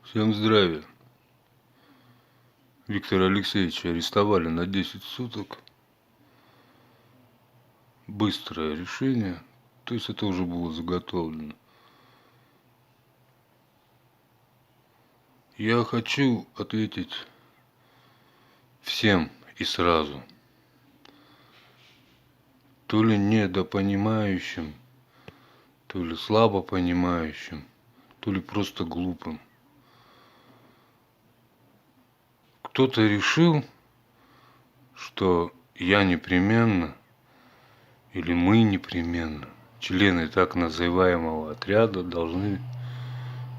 Всем здравия. Виктора Алексеевича арестовали на 10 суток. Быстрое решение. То есть это уже было заготовлено. Я хочу ответить всем и сразу. То ли недопонимающим, то ли слабо понимающим, то ли просто глупым. Кто-то решил, что я непременно, или мы непременно, члены так называемого отряда, должны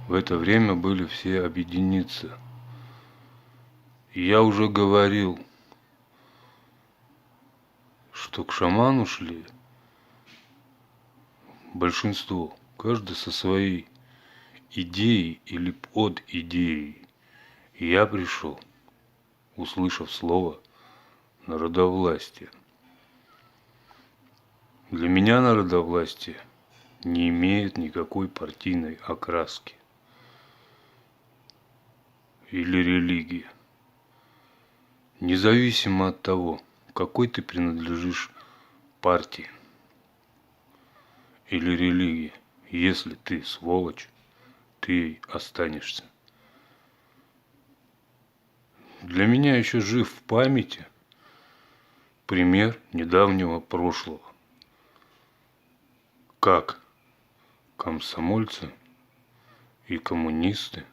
в это время были все объединиться. И я уже говорил, что к шаману шли большинство, каждый со своей идеей или под идеей. И я пришел, услышав слово народовластие. Для меня народовластие не имеет никакой партийной окраски или религии. Независимо от того, какой ты принадлежишь партии или религии, если ты сволочь, ты ей останешься. Для меня еще жив в памяти пример недавнего прошлого. Как комсомольцы и коммунисты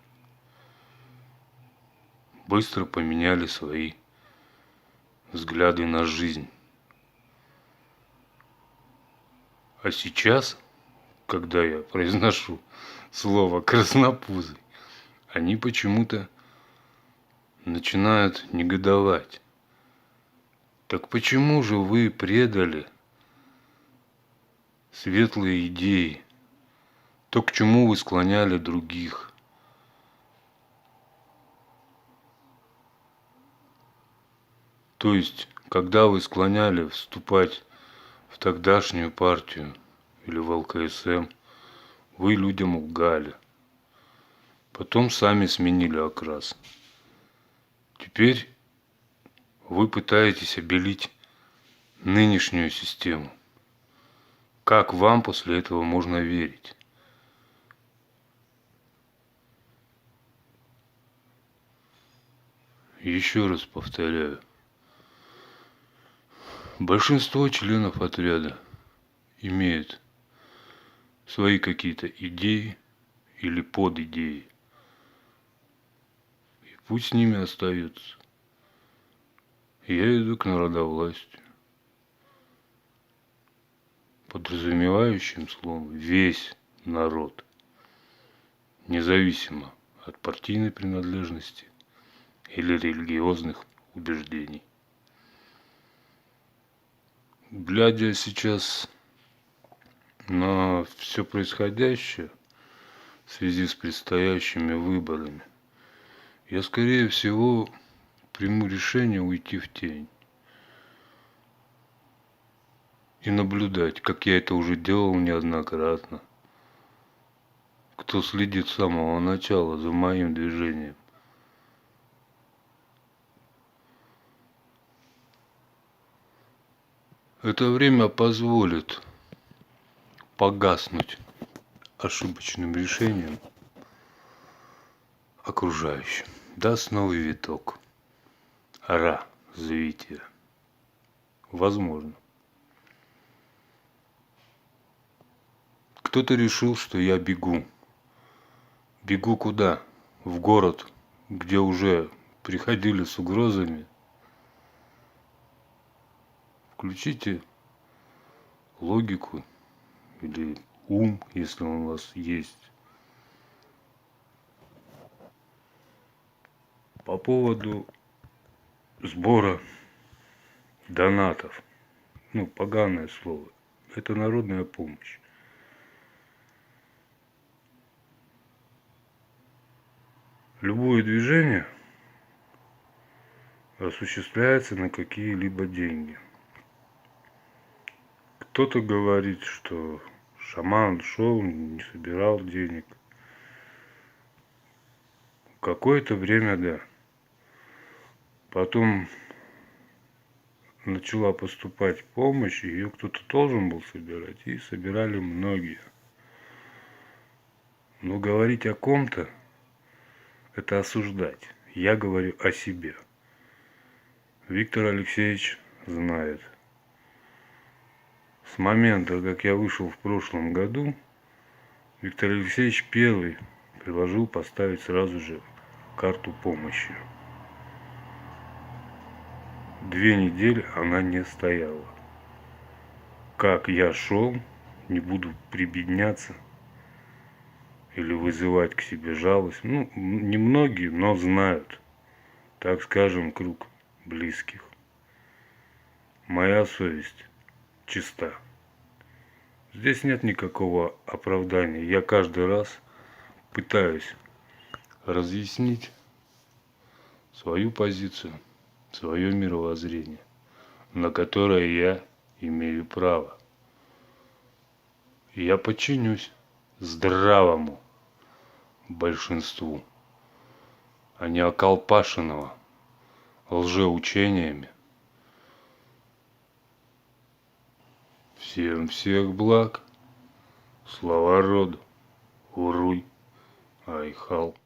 быстро поменяли свои взгляды на жизнь. А сейчас, когда я произношу слово краснопузый, они почему-то начинают негодовать. Так почему же вы предали светлые идеи, то, к чему вы склоняли других? То есть, когда вы склоняли вступать в тогдашнюю партию или в ЛКСМ, вы людям лгали. Потом сами сменили окрас. Теперь вы пытаетесь обелить нынешнюю систему. Как вам после этого можно верить? Еще раз повторяю. Большинство членов отряда имеет свои какие-то идеи или подидеи. И пусть с ними остаются. Я иду к народовластию, подразумевающим словом весь народ, независимо от партийной принадлежности или религиозных убеждений. Глядя сейчас на все происходящее в связи с предстоящими выборами, я, скорее всего, приму решение уйти в тень и наблюдать, как я это уже делал неоднократно. Кто следит с самого начала за моим движением. Это время позволит погаснуть ошибочным решением окружающим. Даст новый виток. Развитие. Возможно. Кто-то решил, что я бегу. Бегу куда? В город, где уже приходили с угрозами. Включите логику или ум, если он у вас есть. По поводу сбора донатов. Поганое слово. Это народная помощь. Любое движение осуществляется на какие-либо деньги. Кто-то говорит, что шаман шел, не собирал денег. Какое-то время, да. Потом начала поступать помощь, ее кто-то должен был собирать, и собирали многие. Но говорить о ком-то – это осуждать. Я говорю о себе. Виктор Алексеевич знает. С момента, как я вышел в прошлом году, Виктор Алексеевич первый предложил поставить сразу же карту помощи. 2 недели она не стояла. Как я шел, не буду прибедняться или вызывать к себе жалость. Ну, немногие, но знают, так скажем, круг близких. Моя совесть чиста. Здесь нет никакого оправдания. Я каждый раз пытаюсь разъяснить свою позицию, свое мировоззрение, на которое я имею право. И я подчинюсь здравому большинству, а не околпашенного лжеучениями. Всем всех благ, слава роду, уруй, айхал.